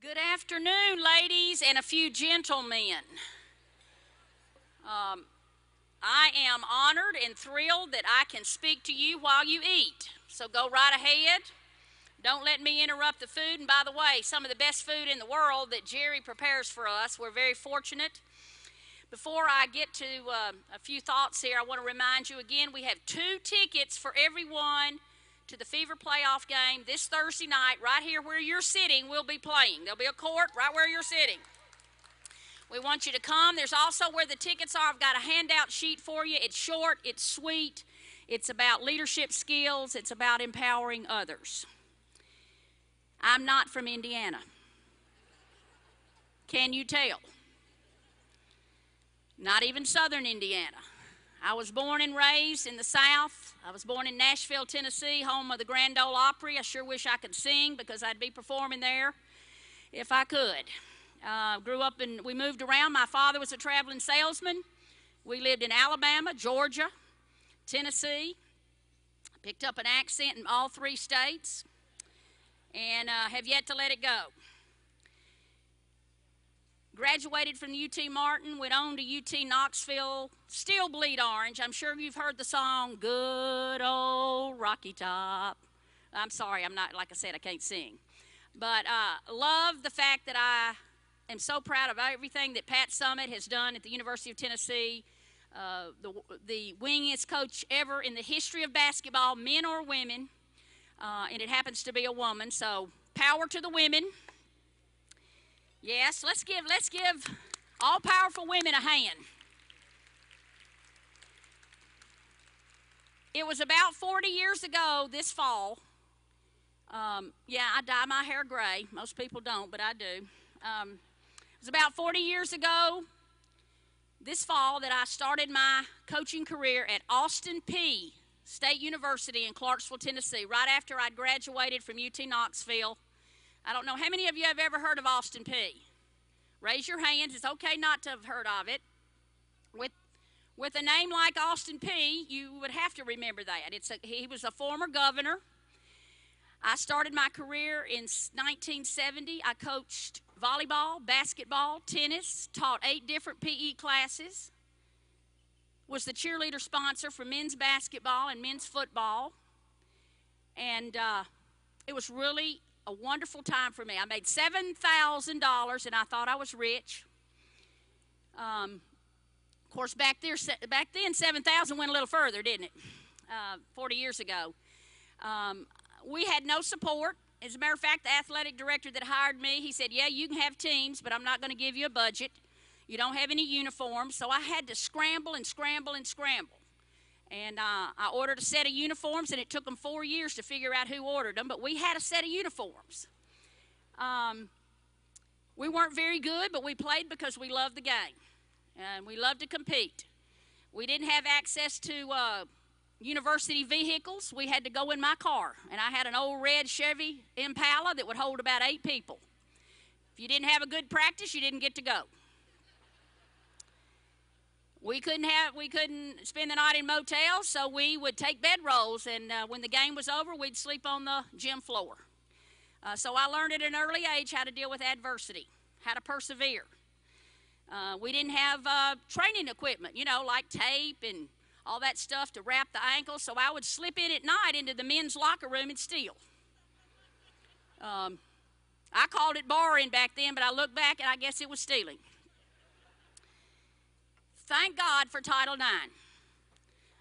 Good afternoon, ladies and a few gentlemen. I am honored and thrilled that I can speak to you while you eat. So go right ahead. Don't let me interrupt the food. And by the way, some of the best food in the world that Jerry prepares for us. We're very fortunate. Before I get to a few thoughts here, I want to remind you again, we have 2 tickets for everyone to the Fever playoff game this Thursday night. Right here where you're sitting, we'll be playing. There'll be a court right where you're sitting. We want you to come. There's also where the tickets are. I've got a handout sheet for you. It's short, it's sweet, it's about leadership skills, it's about empowering others. I'm not from Indiana. Can you tell? Not even southern Indiana. I was born and raised in the South. I was born in Nashville, Tennessee, home of the Grand Ole Opry. I sure wish I could sing because I'd be performing there if I could. Grew up and we moved around. My father was a traveling salesman. We lived in Alabama, Georgia, Tennessee. Picked up an accent in all 3 states and have yet to let it go. Graduated from UT Martin, went on to UT Knoxville, still bleed orange. I'm sure you've heard the song, Good Old Rocky Top. I'm sorry, I'm not, like I said, I can't sing. But love the fact that I am so proud of everything that Pat Summitt has done at the University of Tennessee. The winningest coach ever in the history of basketball, men or women, and it happens to be a woman, so power to the women. Yes, let's give all powerful women a hand. It was about 40 years ago this fall. Yeah, I dye my hair gray. Most people don't, but I do. It was about 40 years ago this fall that I started my coaching career at Austin Peay State University in Clarksville, Tennessee, right after I'd graduated from UT Knoxville. I don't know how many of you have ever heard of Austin Peay. Raise your hands. It's okay not to have heard of it. With a name like Austin Peay, you would have to remember that. He was a former governor. I started my career in 1970. I coached volleyball, basketball, tennis, taught 8 different PE classes, was the cheerleader sponsor for men's basketball and men's football, and it was really a wonderful time for me. I made $7,000 and I thought I was rich. Of course, back then, $7,000 went a little further, didn't it? 40 years ago. We had no support. As a matter of fact, the athletic director that hired me, he said, yeah, you can have teams, but I'm not going to give you a budget. You don't have any uniforms. So I had to scramble and scramble and scramble. And I ordered a set of uniforms, and it took them 4 years to figure out who ordered them, but we had a set of uniforms. We weren't very good, but we played because we loved the game, and we loved to compete. We didn't have access to university vehicles. We had to go in my car, and I had an old red Chevy Impala that would hold about 8 people. If you didn't have a good practice, you didn't get to go. We couldn't spend the night in motels, so we would take bedrolls, and when the game was over, we'd sleep on the gym floor. So I learned at an early age how to deal with adversity, how to persevere. We didn't have training equipment, like tape and all that stuff to wrap the ankles, so I would slip in at night into the men's locker room and steal. I called it borrowing back then, but I look back and I guess it was stealing. Thank God for Title IX.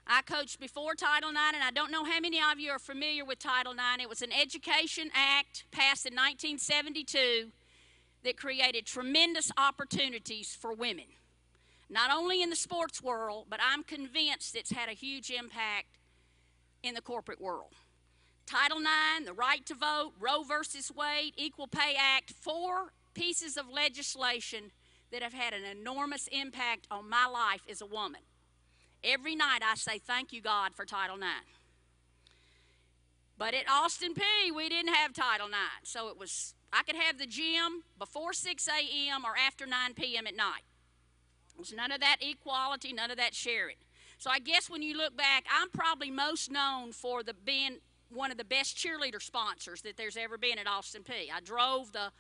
I coached before Title IX, and I don't know how many of you are familiar with Title IX. It was an education act passed in 1972 that created tremendous opportunities for women, not only in the sports world, but I'm convinced it's had a huge impact in the corporate world. Title IX, the right to vote, Roe versus Wade, Equal Pay Act, 4 pieces of legislation that have had an enormous impact on my life as a woman. Every night I say, thank you, God, for Title IX. But at Austin Peay, we didn't have Title IX. So I could have the gym before 6 a.m. or after 9 p.m. at night. There was none of that equality, none of that sharing. So I guess when you look back, I'm probably most known for being one of the best cheerleader sponsors that there's ever been at Austin Peay. I drove the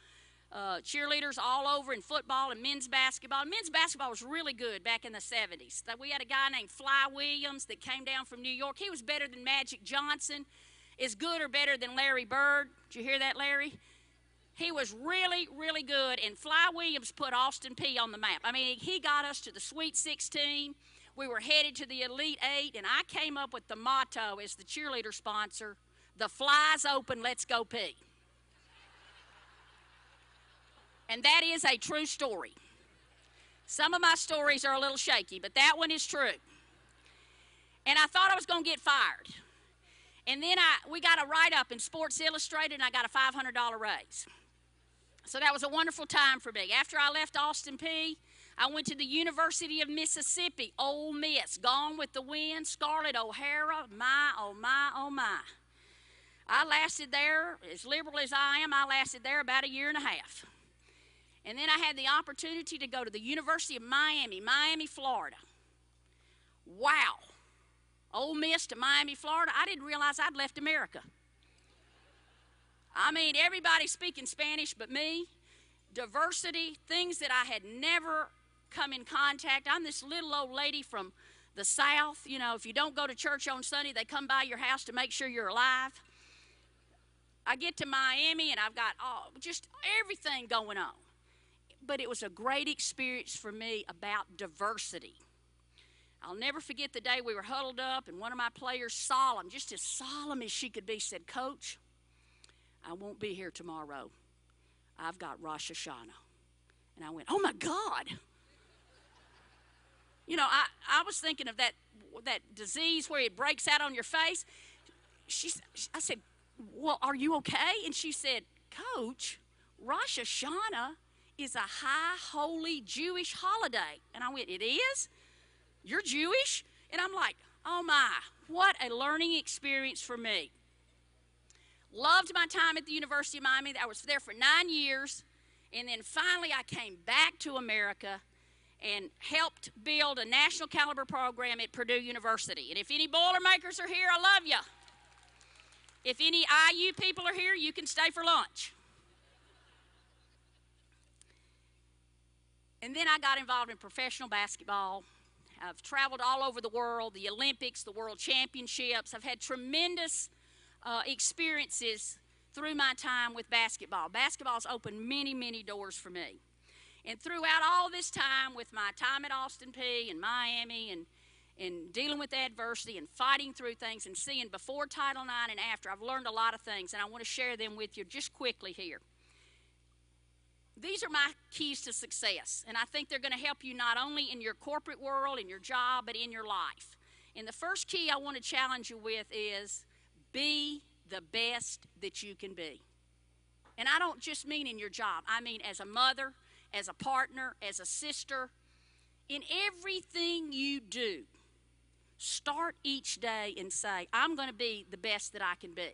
cheerleaders all over in football and men's basketball. And men's basketball was really good back in the 70s. We had a guy named Fly Williams that came down from New York. He was better than Magic Johnson. Is good or better than Larry Bird. Did you hear that, Larry? He was really, really good, and Fly Williams put Austin Peay on the map. I mean, he got us to the Sweet 16. We were headed to the Elite 8, and I came up with the motto as the cheerleader sponsor, "The fly's open, let's go Peay." And that is a true story. Some of my stories are a little shaky, but that one is true. And I thought I was going to get fired. And then we got a write-up in Sports Illustrated, and I got a $500 raise. So that was a wonderful time for me. After I left Austin Peay, I went to the University of Mississippi, Ole Miss, Gone with the Wind, Scarlett O'Hara, my, oh my, oh my. I lasted there, as liberal as I am, I lasted there about a year and a half. And then I had the opportunity to go to the University of Miami, Miami, Florida. Wow. Ole Miss to Miami, Florida. I didn't realize I'd left America. I mean, everybody speaking Spanish but me. Diversity, things that I had never come in contact. I'm this little old lady from the South. You know, if you don't go to church on Sunday, they come by your house to make sure you're alive. I get to Miami, and I've got just everything going on. But it was a great experience for me about diversity. I'll never forget the day we were huddled up, and one of my players, solemn, just as solemn as she could be, said, "Coach, I won't be here tomorrow. I've got Rosh Hashanah." And I went, "Oh, my God." You know, I was thinking of that disease where it breaks out on your face. I said, "Well, are you okay?" And she said, "Coach, Rosh Hashanah is a high, holy Jewish holiday." And I went, "It is? You're Jewish?" And I'm like, oh my, what a learning experience for me. Loved my time at the University of Miami. I was there for 9 years. And then finally I came back to America and helped build a national caliber program at Purdue University. And if any Boilermakers are here, I love you. If any IU people are here, you can stay for lunch. And then I got involved in professional basketball. I've traveled all over the world, the Olympics, the World Championships. I've had tremendous experiences through my time with basketball. Basketball's opened many, many doors for me. And throughout all this time, with my time at Austin Peay and Miami and dealing with adversity and fighting through things and seeing before Title IX and after, I've learned a lot of things, and I want to share them with you just quickly here. These are my keys to success, and I think they're going to help you not only in your corporate world, in your job, but in your life. And the first key I want to challenge you with is be the best that you can be. And I don't just mean in your job. I mean as a mother, as a partner, as a sister. In everything you do, start each day and say, I'm going to be the best that I can be.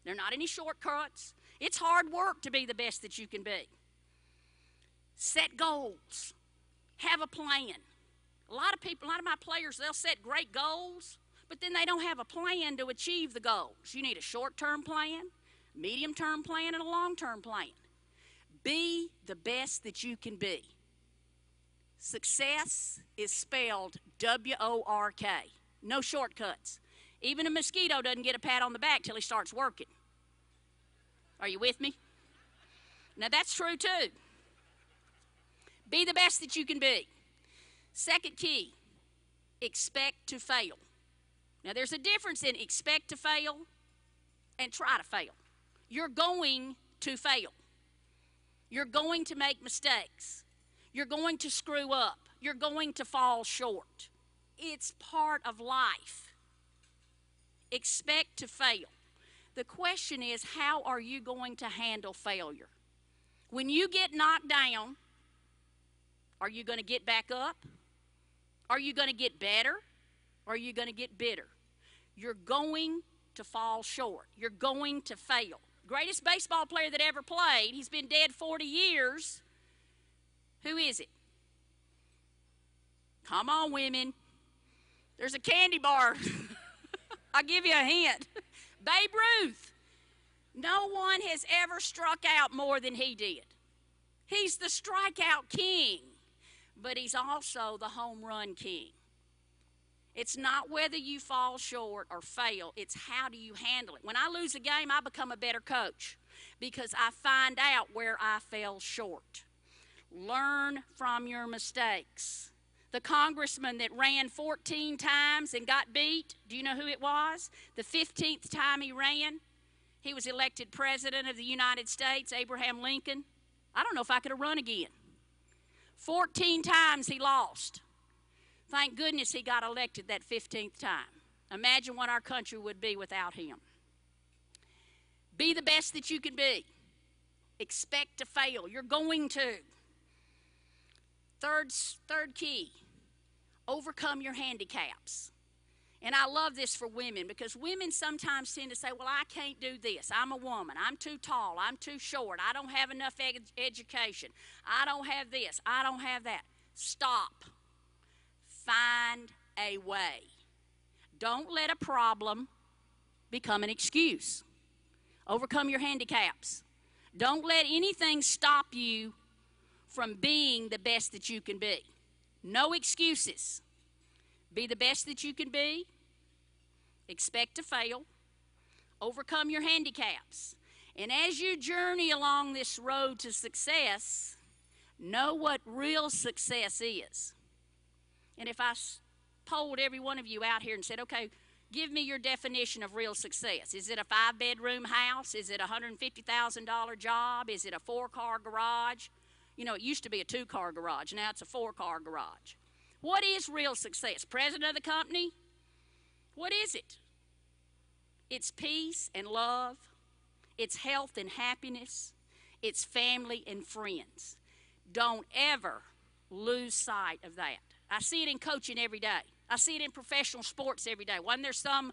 There are not any shortcuts. It's hard work to be the best that you can be. Set goals. Have a plan. A lot of my players, they'll set great goals, but then they don't have a plan to achieve the goals. You need a short-term plan, medium-term plan, and a long-term plan. Be the best that you can be. Success is spelled W-O-R-K. No shortcuts. Even a mosquito doesn't get a pat on the back till he starts working. Are you with me? Now that's true too. Be the best that you can be. Second key, expect to fail. Now there's a difference in expect to fail and try to fail. You're going to fail. You're going to make mistakes. You're going to screw up. You're going to fall short. It's part of life. Expect to fail. The question is, how are you going to handle failure? When you get knocked down, are you going to get back up? Are you going to get better? Or are you going to get bitter? You're going to fall short. You're going to fail. Greatest baseball player that ever played, he's been dead 40 years. Who is it? Come on, women. There's a candy bar. I'll give you a hint. Babe Ruth. No one has ever struck out more than he did. He's the strikeout king, but he's also the home run king. It's not whether you fall short or fail, it's how do you handle it. When I lose a game, I become a better coach because I find out where I fell short. Learn from your mistakes. The congressman that ran 14 times and got beat, do you know who it was? The 15th time he ran, he was elected president of the United States, Abraham Lincoln. I don't know if I could have run again. 14 times he lost. Thank goodness he got elected that 15th time. Imagine what our country would be without him. Be the best that you can be. Expect to fail. You're going to. Third key, overcome your handicaps. And I love this for women because women sometimes tend to say, well, I can't do this. I'm a woman. I'm too tall. I'm too short. I don't have enough education. I don't have this. I don't have that. Stop. Find a way. Don't let a problem become an excuse. Overcome your handicaps. Don't let anything stop you from being the best that you can be. No excuses. Be the best that you can be. Expect to fail. Overcome your handicaps. And as you journey along this road to success, know what real success is. And if I polled every one of you out here and said, okay, give me your definition of real success. Is it a 5-bedroom house? Is it a $150,000 job? Is it a 4-car garage? You know, it used to be a 2-car garage. Now it's a 4-car garage. What is real success? President of the company? What is it? It's peace and love. It's health and happiness. It's family and friends. Don't ever lose sight of that. I see it in coaching every day. I see it in professional sports every day. Wasn't there some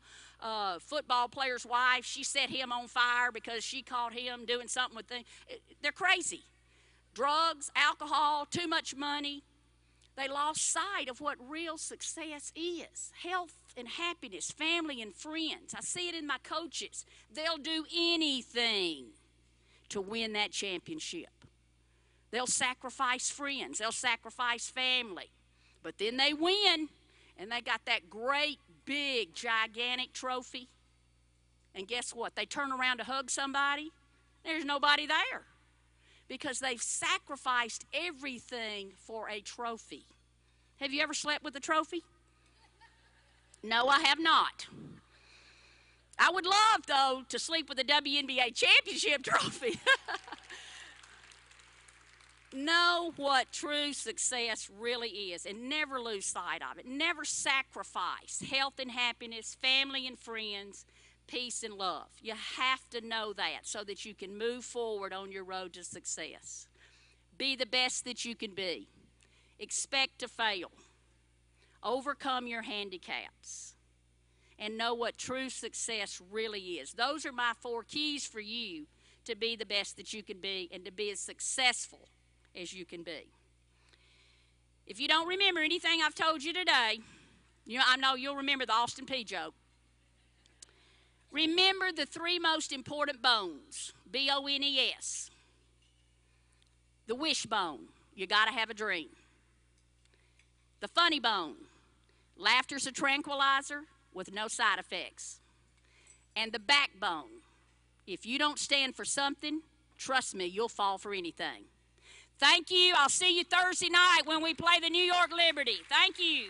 football player's wife, she set him on fire because she caught him doing something with things. They're crazy. Drugs, alcohol, too much money. They lost sight of what real success is. Health and happiness, family and friends. I see it in my coaches. They'll do anything to win that championship. They'll sacrifice friends. They'll sacrifice family. But then they win, and they got that great, big, gigantic trophy. And guess what? They turn around to hug somebody. There's nobody there because they've sacrificed everything for a trophy. Have you ever slept with a trophy? No, I have not. I would love, though, to sleep with a WNBA championship trophy. Know what true success really is and never lose sight of it. Never sacrifice health and happiness, family and friends, peace and love. You have to know that so that you can move forward on your road to success. Be the best that you can be. Expect to fail. Overcome your handicaps. And know what true success really is. Those are my 4 keys for you to be the best that you can be and to be as successful as you can be. If you don't remember anything I've told you today, I know you'll remember the Austin P joke. Remember the 3 most important bones, B-O-N-E-S. The wishbone, you got to have a dream. The funny bone, laughter's a tranquilizer with no side effects. And the backbone, if you don't stand for something, trust me, you'll fall for anything. Thank you. I'll see you Thursday night when we play the New York Liberty. Thank you.